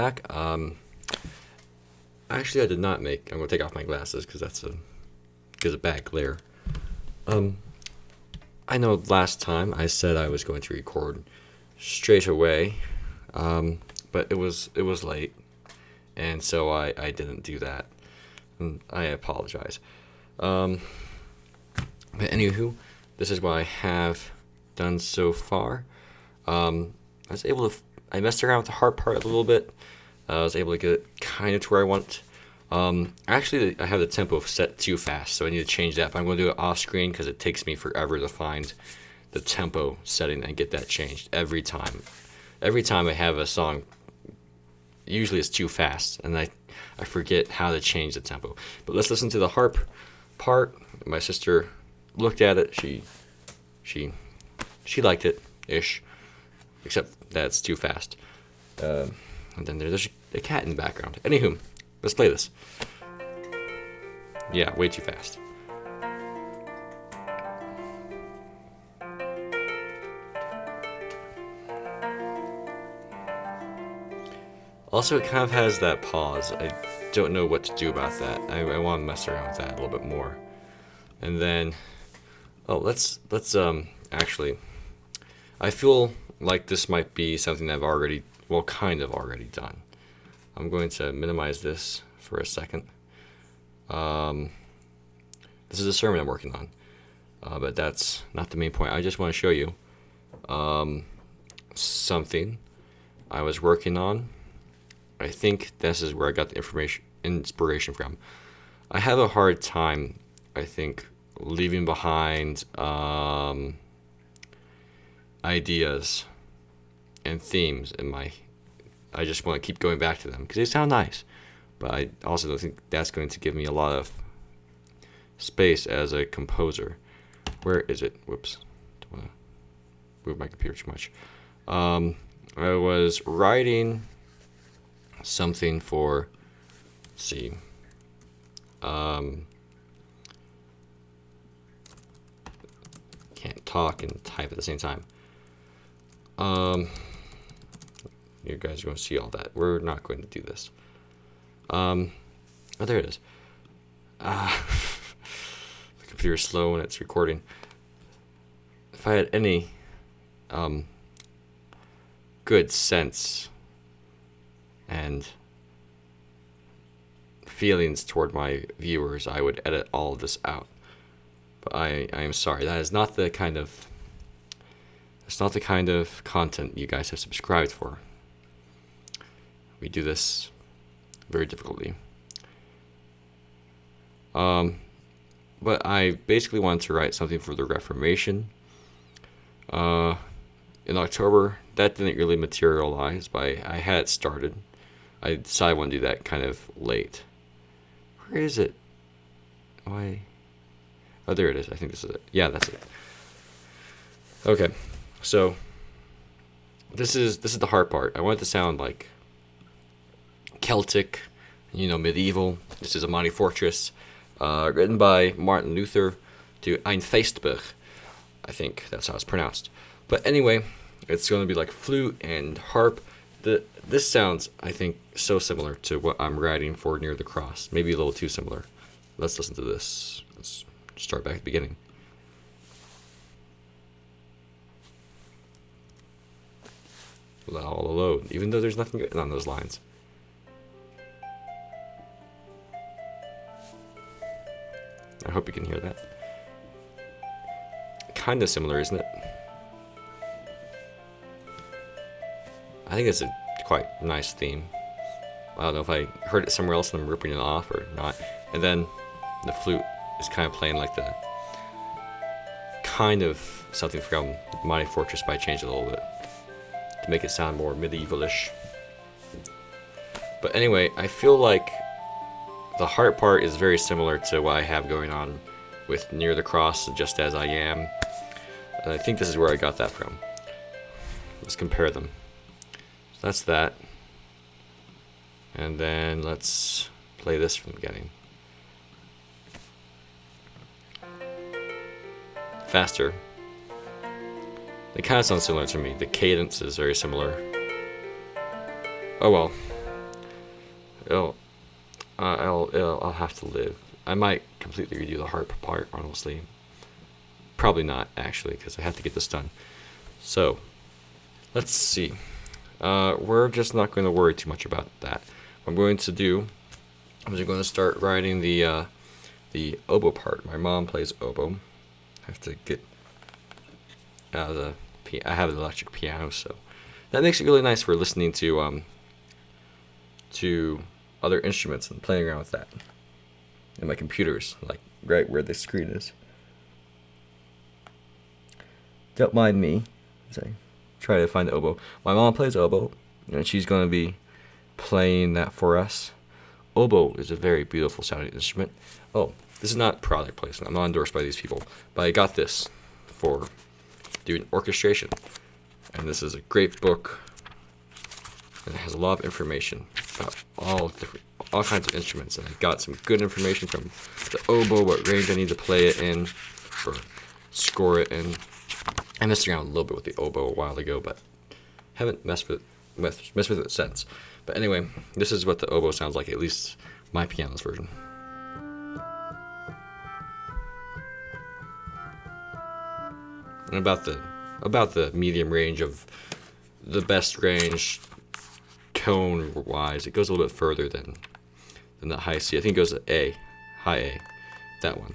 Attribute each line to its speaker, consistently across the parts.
Speaker 1: Back. Actually, I did not make. I'm gonna take off my glasses because that's gives a bad glare. I know last time I said I was going to record straight away, but it was late, and so I didn't do that, and I apologize. But anywho, this is what I have done so far. I was able to. I messed around with the heart part a little bit. I was able to get it kind of to where I want. Actually, I have the tempo set too fast, so I need to change that. But I'm going to do it off screen because it takes me forever to find the tempo setting and get that changed every time. Every time I have a song, usually it's too fast, and I forget how to change the tempo. But let's listen to the harp part. My sister looked at it. She liked it ish, except that it's too fast. And then there's a cat in the background. Anywho, let's play this. Yeah, way too fast. Also, it kind of has that pause. I don't know what to do about that. I want to mess around with that a little bit more. And then, let's actually, I feel like this might be something I've already, kind of already done. I'm going to minimize this for a second. This is a sermon I'm working on, but that's not the main point. I just want to show you something I was working on. I think this is where I got the inspiration from. I have a hard time, I think, leaving behind ideas and themes in my. I just want to keep going back to them because they sound nice, but I also don't think that's going to give me a lot of space as a composer. Where is it? Whoops, don't want to move my computer too much. I was writing something for. Let's see. Can't talk and type at the same time. You guys are going to see all that. We're not going to do this. Oh, there it is. The computer's slow when it's recording. If I had any good sense and feelings toward my viewers, I would edit all of this out. But I am sorry. That is not the kind of. It's not the kind of content you guys have subscribed for. We do this very difficultly. But I basically wanted to write something for the Reformation. In October, that didn't really materialize, but I had it started. I decided I want to do that kind of late. Where is it? Why? Oh, there it is. I think this is it. Yeah, that's it. Okay, so this is the hard part. I want it to sound like Celtic, medieval. This is a mighty fortress, written by Martin Luther to Ein Feestburg. I think that's how it's pronounced. But anyway, it's going to be like flute and harp. This sounds, I think, so similar to what I'm writing for Near the Cross. Maybe a little too similar. Let's listen to this. Let's start back at the beginning. Allow all the load, even though there's nothing good on those lines. I hope you can hear that. Kind of similar, isn't it? I think it's a quite nice theme. I don't know if I heard it somewhere else and I'm ripping it off or not. And then the flute is kind of playing like the kind of something from Mighty Fortress, but I changed it a little bit to make it sound more medievalish. But anyway, I feel like the heart part is very similar to what I have going on with Near the Cross, Just As I Am. And I think this is where I got that from. Let's compare them. So that's that. And then let's play this from the beginning. Faster. They kind of sound similar to me. The cadence is very similar. Oh well. I'll have to live. I might completely redo the harp part, honestly. Probably not, actually, because I have to get this done. So, let's see. We're just not going to worry too much about that. What I'm going to do is I'm going to start writing the oboe part. My mom plays oboe. I have to get out of the. I have an electric piano, so that makes it really nice for listening to other instruments and playing around with that. And my computer's like right where the screen is. Don't mind me as I try to find the oboe. My mom plays oboe, and she's going to be playing that for us. Oboe is a very beautiful sounding instrument. Oh, this is not product placement. I'm not endorsed by these people, but I got this for doing orchestration. And this is a great book, and it has a lot of information about all kinds of instruments. And I got some good information from the oboe, what range I need to play it in, or score it in. I messed around a little bit with the oboe a while ago, but haven't messed with it since. But anyway, this is what the oboe sounds like, at least my piano's version. And about the medium range of the best range tone wise, it goes a little bit further than the high C. I think it goes to A, high A, that one.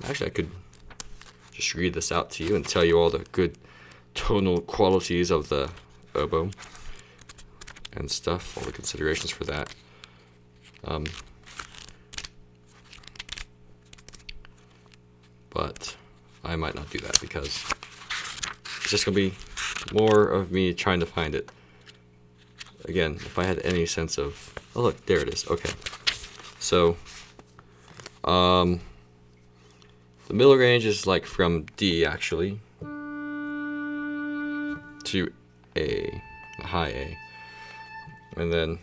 Speaker 1: Actually, I could just read this out to you and tell you all the good tonal qualities of the oboe and stuff, all the considerations for that. But I might not do that because it's just going to be more of me trying to find it. Again, if I had any sense of... Oh, look, there it is. Okay. So, the middle range is like from D, actually, to A, high A. And then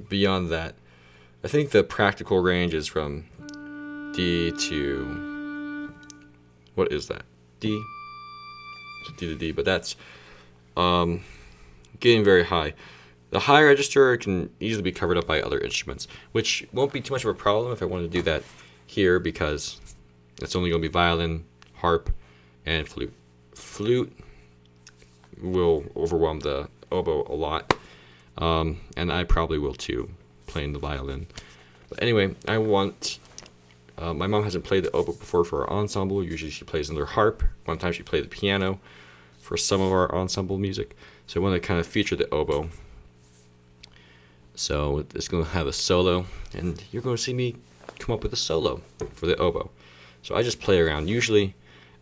Speaker 1: beyond that, I think the practical range is from D to... What is that? D? D to D, but that's getting very high. The high register can easily be covered up by other instruments, which won't be too much of a problem if I want to do that here, because it's only going to be violin, harp, and flute. Flute will overwhelm the oboe a lot, and I probably will too, playing the violin. But anyway, I want... my mom hasn't played the oboe before for our ensemble. Usually she plays another harp. One time she played the piano for some of our ensemble music. So I want to kind of feature the oboe. So it's going to have a solo, and you're going to see me come up with a solo for the oboe. So I just play around. Usually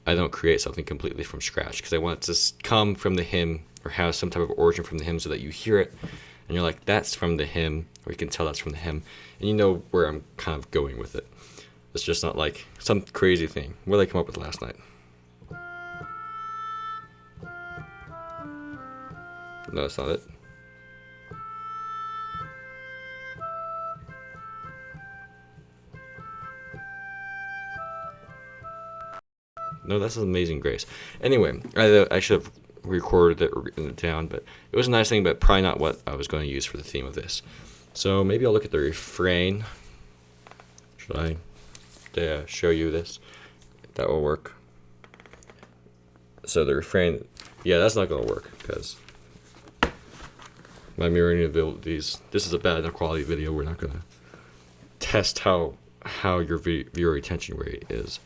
Speaker 1: I don't create something completely from scratch because I want it to come from the hymn or have some type of origin from the hymn so that you hear it and you're like, that's from the hymn, or you can tell that's from the hymn, and you know where I'm kind of going with it. It's just not like some crazy thing. What did I come up with last night? No, that's not it. No, that's Amazing Grace. Anyway, I should have recorded it or written it down, but it was a nice thing, but probably not what I was going to use for the theme of this. So maybe I'll look at the refrain. Should I show you this? That will work. So the refrain, yeah, that's not going to work because my mirroring abilities. This is a bad enough quality video. We're not going to test how your viewer retention rate is.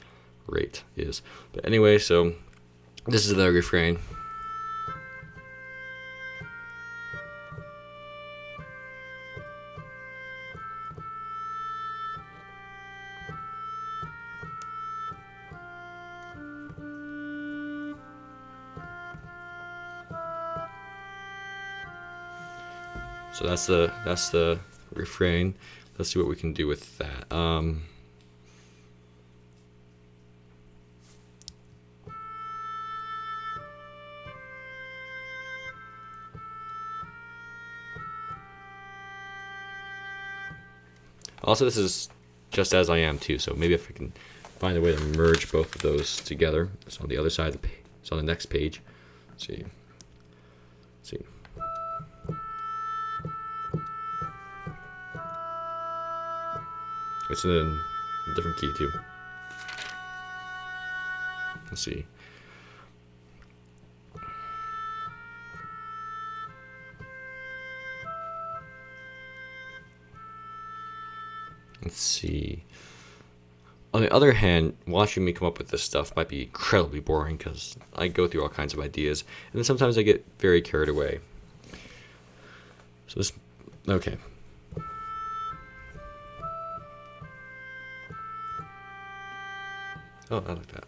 Speaker 1: But anyway, so this is the refrain. So that's the refrain. Let's see what we can do with that. Also, this is just as I am too, so maybe if I can find a way to merge both of those together. It's on the other side of the page. It's on the next page. Let's see. It's in a different key too. Let's see. Let's see. On the other hand, watching me come up with this stuff might be incredibly boring because I go through all kinds of ideas, and then sometimes I get very carried away. So this, okay. Oh, I like that.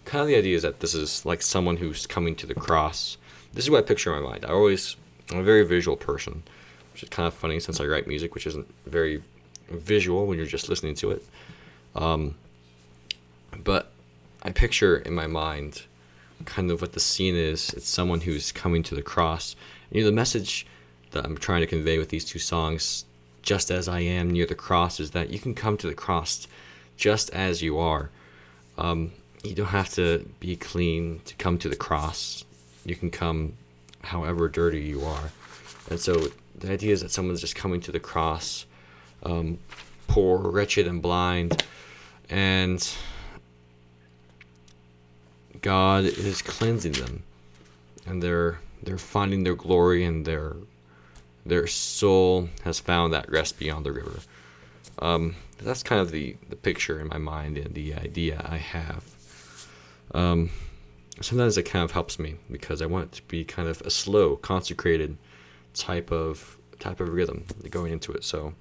Speaker 1: Kind of the idea is that this is like someone who's coming to the cross. This is what I picture in my mind. I'm a very visual person, which is kind of funny since I write music, which isn't very visual when you're just listening to it. But I picture in my mind kind of what the scene is. It's someone who's coming to the cross. And, the message that I'm trying to convey with these two songs, Just As I Am Near the Cross, is that you can come to the cross just as you are. You don't have to be clean to come to the cross. You can come however dirty you are. And so the idea is that someone's just coming to the cross, poor, wretched, and blind, and God is cleansing them, and they're finding their glory, and their soul has found that rest beyond the river. That's kind of the picture in my mind and the idea I have. Sometimes it kind of helps me because I want it to be kind of a slow, consecrated type of rhythm going into it. So,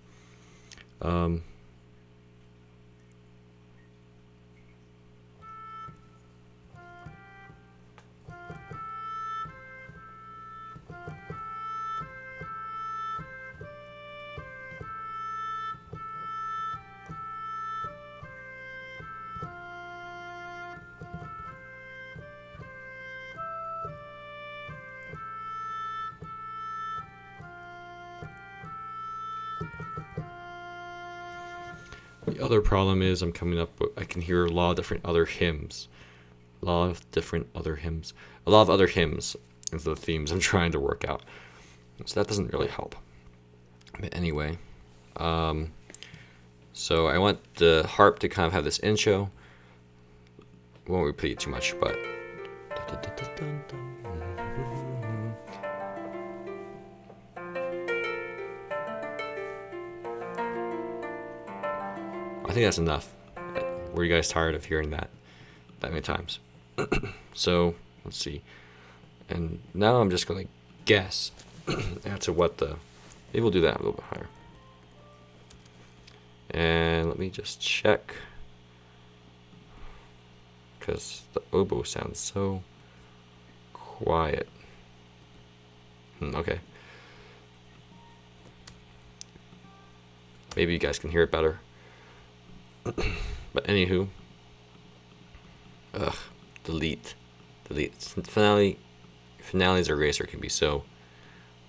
Speaker 1: the other problem is I can hear a lot of different other hymns. A lot of other hymns is the themes I'm trying to work out. So that doesn't really help. But anyway, so I want the harp to kind of have this intro. Won't repeat it too much, but I think that's enough. Were you guys tired of hearing that many times? So let's see. And now I'm just gonna guess as to what maybe we'll do that a little bit higher. And let me just check, because the oboe sounds so quiet. Okay. Maybe you guys can hear it better. But anywho, delete. Finale's eraser can be so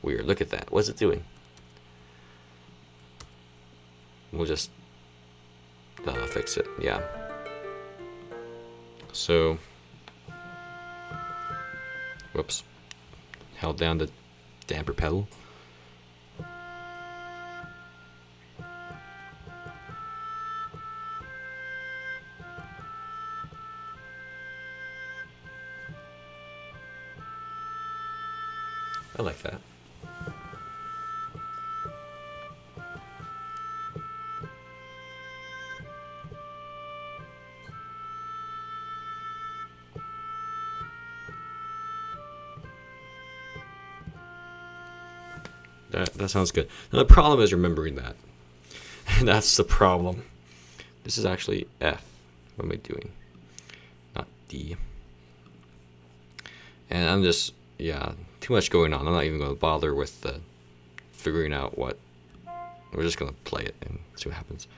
Speaker 1: weird. Look at that. What's it doing? We'll just fix it. Yeah. So, whoops. Held down the damper pedal. I like that. That sounds good. Now the problem is remembering that. And that's the problem. This is actually F. What am I doing? Not D. And I'm just, too much going on. I'm not even going to bother with figuring out what. We're just going to play it and see what happens.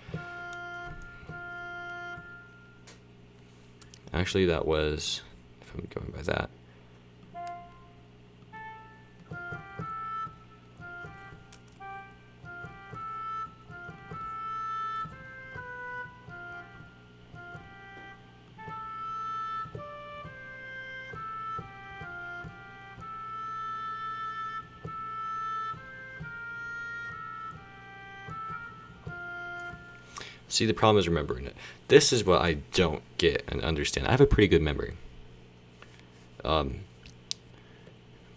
Speaker 1: Actually, that was, if I'm going by that. See, the problem is remembering it. This is what I don't get and understand. I have a pretty good memory.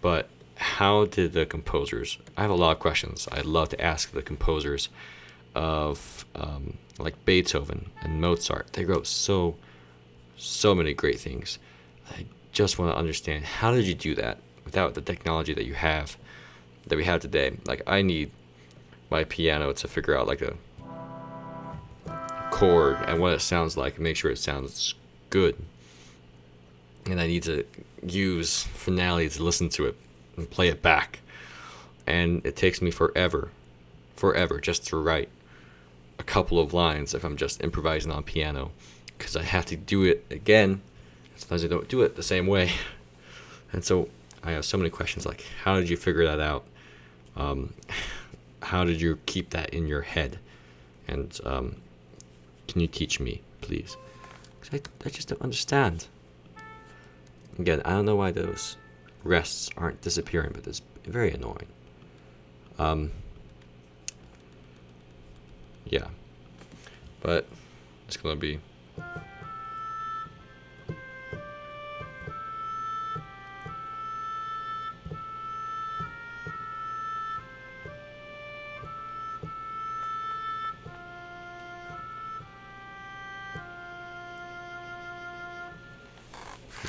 Speaker 1: But how did the composers... I have a lot of questions I'd love to ask the composers of like Beethoven and Mozart. They wrote so many great things. I just want to understand, how did you do that without the technology that we have today? Like, I need my piano to figure out like a chord and what it sounds like and make sure it sounds good. And I need to use Finale to listen to it and play it back. And it takes me forever just to write a couple of lines if I'm just improvising on piano, because I have to do it again. Sometimes I don't do it the same way. And so I have so many questions, like, how did you figure that out? How did you keep that in your head? And can you teach me, please? Because I just don't understand. Again, I don't know why those rests aren't disappearing, but it's very annoying. Yeah. But it's going to be...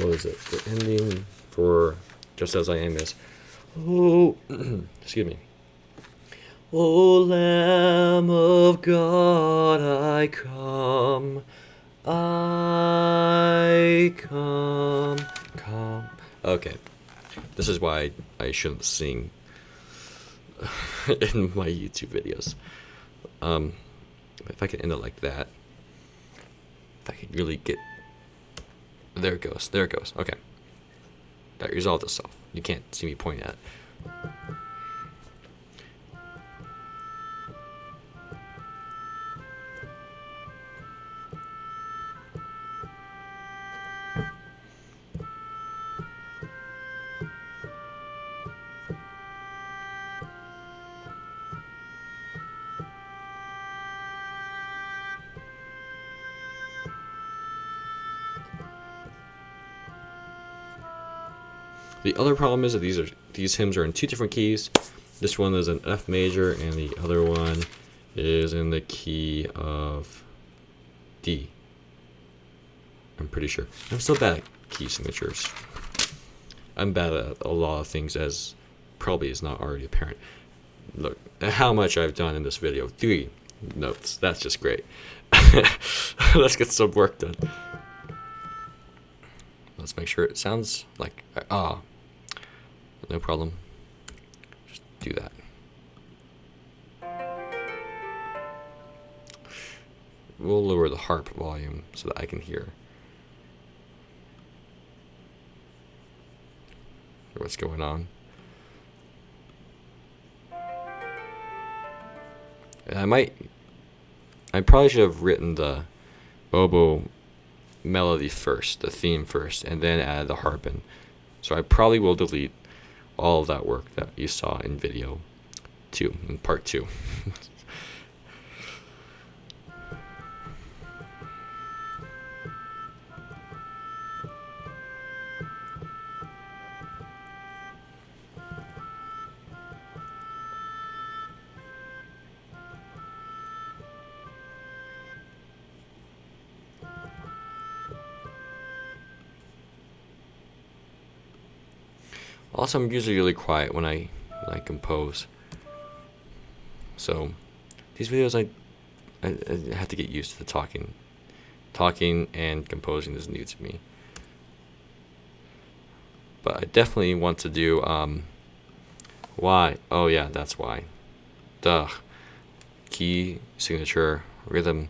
Speaker 1: What is it? The ending for Just As I Am is, oh, excuse me. O Lamb of God, I come. Okay, this is why I shouldn't sing in my YouTube videos. If I could end it like that, if I could really get... There it goes. Okay. That resolved itself. You can't see me point at it. The other problem is that these hymns are in two different keys. This one is an F major, and the other one is in the key of D. I'm pretty sure. I'm so bad at key signatures. I'm bad at a lot of things, as probably is not already apparent. Look at how much I've done in this video. 3 notes. That's just great. Let's get some work done. Let's make sure it sounds like no problem. Just do that. We'll lower the harp volume so that I can hear what's going on. And I probably should have written the oboe melody first, the theme first, and then add the harp in. So I probably will delete all of that work that you saw in video 2, in part 2. Also, I'm usually really quiet when I compose. So these videos, I have to get used to the talking. Talking and composing is new to me. But I definitely want to do why? Oh yeah, that's why. Duh. Key, signature, rhythm.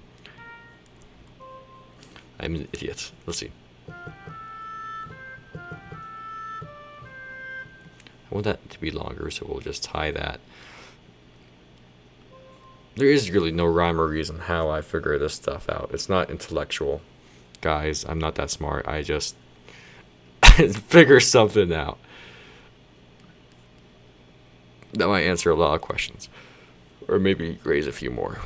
Speaker 1: I'm an idiot. Let's see. I want that to be longer, so we'll just tie that. There is really no rhyme or reason how I figure this stuff out. It's not intellectual. Guys, I'm not that smart. I just figure something out. That might answer a lot of questions. Or maybe raise a few more.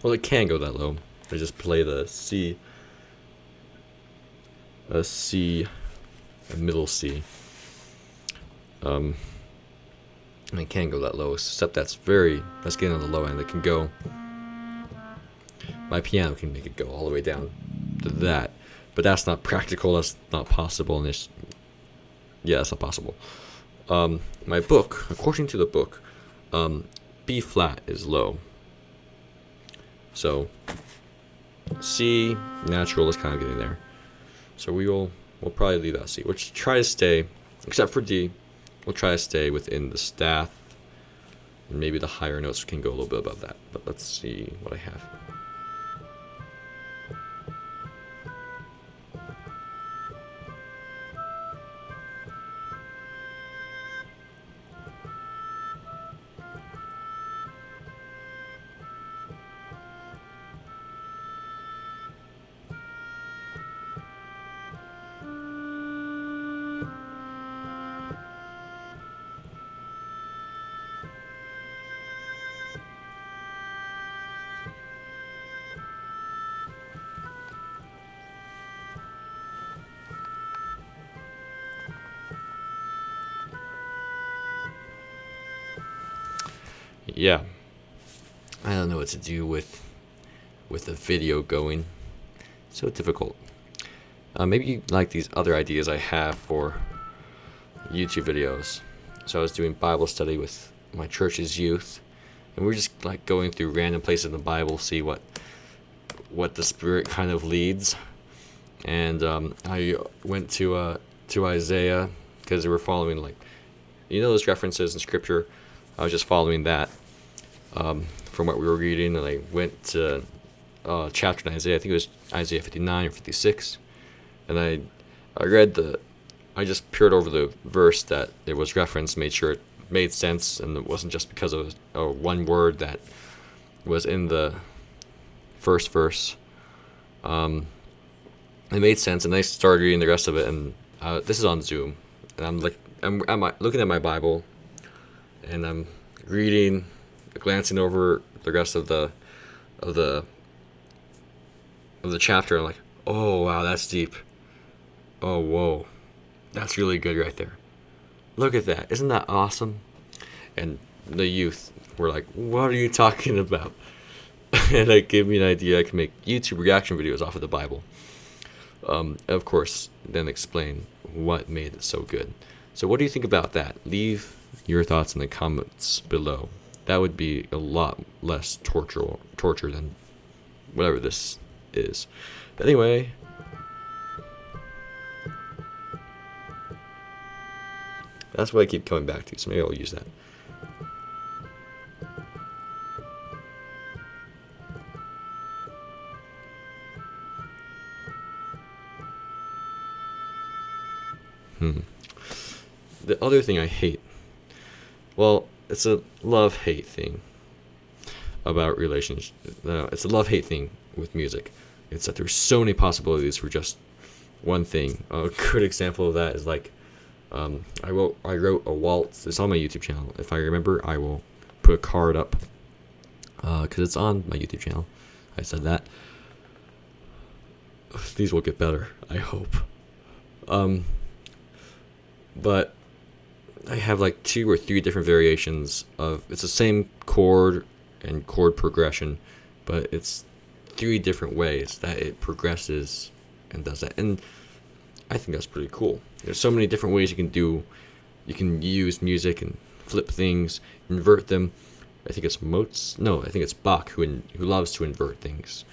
Speaker 1: Well, it can go that low. I just play the C, a C, a middle C. And it can go that low, except that's getting on the low end. It can go, my piano can make it go all the way down to that, but that's not practical, that's not possible, and it's not possible. My book, according to the book, B flat is low. So C natural is kind of getting there. So we'll probably leave that C. We'll try to stay, except for D, we'll try to stay within the staff. And maybe the higher notes can go a little bit above that. But let's see what I have. Yeah, I don't know what to do with a video going. So difficult. Maybe you like these other ideas I have for YouTube videos. So I was doing Bible study with my church's youth, and we're just like going through random places in the Bible, see what the Spirit kind of leads. And I went to Isaiah because they were following, like, those references in Scripture. I was just following that from what we were reading, and I went to chapter in Isaiah. I think it was Isaiah 59 or 56, and I just peered over the verse that it was referenced, made sure it made sense, and it wasn't just because of one word that was in the first verse. It made sense, and I started reading the rest of it. And this is on Zoom, and I'm looking at my Bible, and I'm reading, glancing over the rest of the chapter. I'm like, oh wow, that's deep. Oh whoa, that's really good right there. Look at that, isn't that awesome? And the youth were like, what are you talking about? And it gave me an idea. I can make YouTube reaction videos off of the Bible. Of course, then explain what made it so good. So what do you think about that? Leave your thoughts in the comments below. That would be a lot less torture than whatever this is. But anyway, that's what I keep coming back to, so maybe I'll use that. The other thing I hate, well, it's a love-hate thing about relationships. It's a love-hate thing with music. It's that there's so many possibilities for just one thing. A good example of that is like, I wrote a waltz. It's on my YouTube channel. If I remember, I will put a card up because it's on my YouTube channel. I said that. These will get better, I hope. But I have like 2 or 3 different variations of, it's the same chord and chord progression, but it's 3 different ways that it progresses and does that. And I think that's pretty cool. There's so many different ways you can use music and flip things, invert them. I think it's Bach who loves to invert things.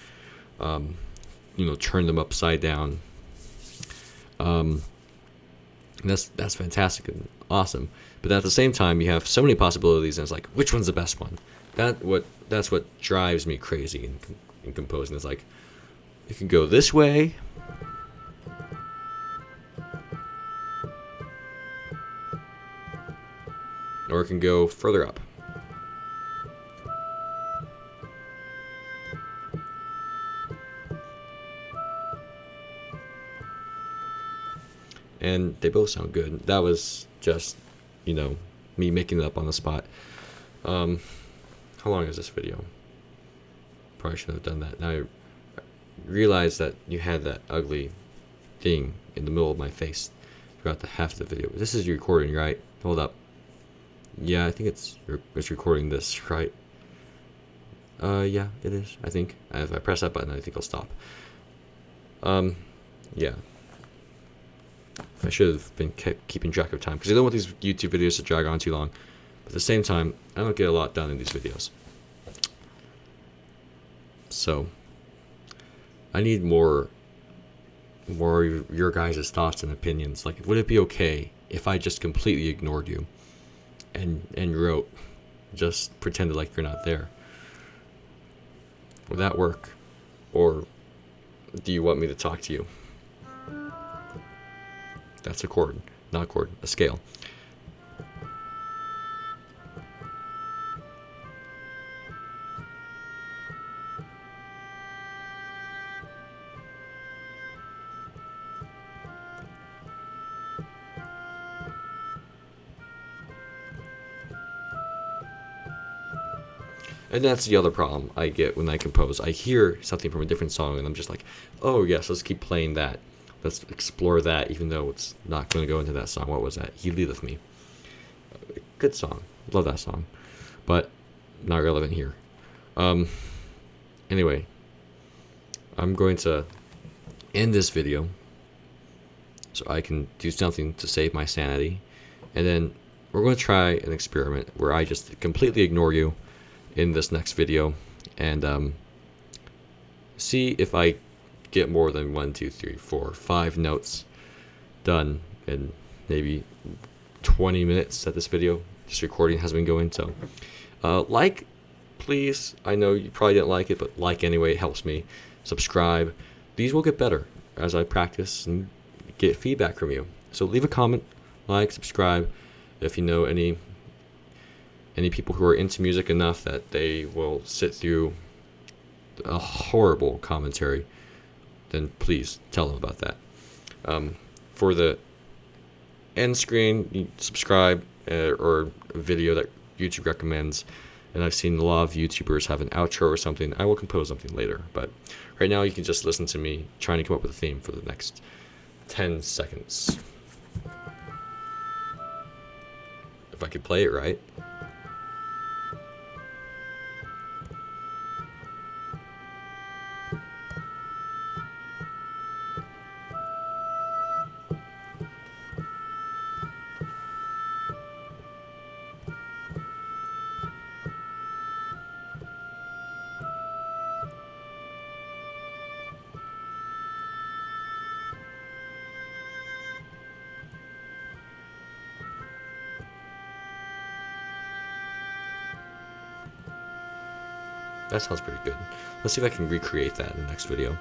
Speaker 1: Turn them upside down. That's fantastic and awesome. But at the same time, you have so many possibilities, and it's like, which one's the best one? That's what drives me crazy in composing. It's like, it can go this way, or it can go further up. And they both sound good. That was just, me making it up on the spot. How long is this video? Probably shouldn't have done that. Now I realize that you had that ugly thing in the middle of my face throughout the half of the video. This is recording, right? Hold up. Yeah, I think it's recording this, right? Yeah, it is, I think. If I press that button, I think it'll stop. Yeah. I should have been keeping track of time, because I don't want these YouTube videos to drag on too long. But at the same time, I don't get a lot done in these videos. So, I need more of your guys' thoughts and opinions. Like, would it be okay if I just completely ignored you and wrote, just pretended like you're not there? Would that work? Or do you want me to talk to you? That's a chord, not a chord, a scale. And that's the other problem I get when I compose. I hear something from a different song and I'm just like, oh yes, let's keep playing that. Let's explore that, even though it's not going to go into that song. What was that? He Leadeth Me. Good song. Love that song. But not relevant here. Anyway, I'm going to end this video so I can do something to save my sanity. And then we're going to try an experiment where I just completely ignore you in this next video and see if I get more than 1, 2, 3, 4, 5 notes done in maybe 20 minutes that this recording has been going. So like, please, I know you probably didn't like it, but like anyway, it helps me. Subscribe. These will get better as I practice and get feedback from you. So leave a comment, like, subscribe. If you know any people who are into music enough that they will sit through a horrible commentary, then please tell them about that. For the end screen, you subscribe or a video that YouTube recommends. And I've seen a lot of YouTubers have an outro or something. I will compose something later. But right now you can just listen to me trying to come up with a theme for the next 10 seconds. If I could play it right. That sounds pretty good. Let's see if I can recreate that in the next video.